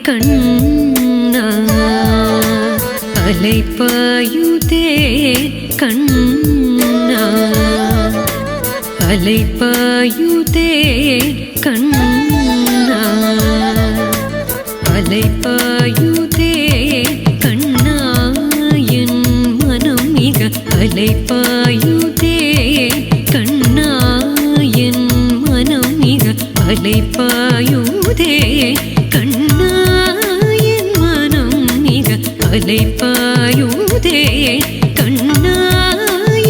கண்ணா அலைபாயுதே கண்ணா அலைபாயுதே கண்ணா அலைபாயுதே கண்ணா என் மனம் மிக அலைபாயுதே கண்ணா என் மனம் மிக அலைபாயுதே கண்ணா என் மனம் மிக அலைபாயுதே கண்ணா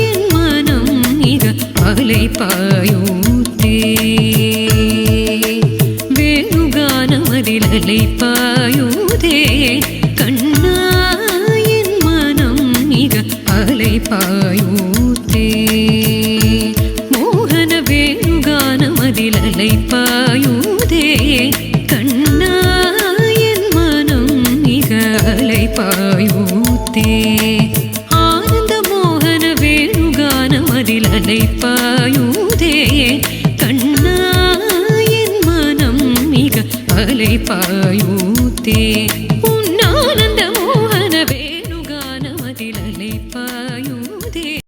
என் மனம் மிக அலைபாயுதே வேணுகானமதில் அலைபாயுதே கண்ணா என் மனம் மிக அலைபாயுதே மோகன வேணுகானமதில் அலைபாயுதே கண்ணா என் மனம் மிக அலைபாயுதே ஆனந்த மோகன வேணுகானமதில் அலைபாயுதே கண்ணா என் மனம் மிக அலைபாயுதே உன்னானந்த மோகன வேணுகானமதில் அலைபாயுதே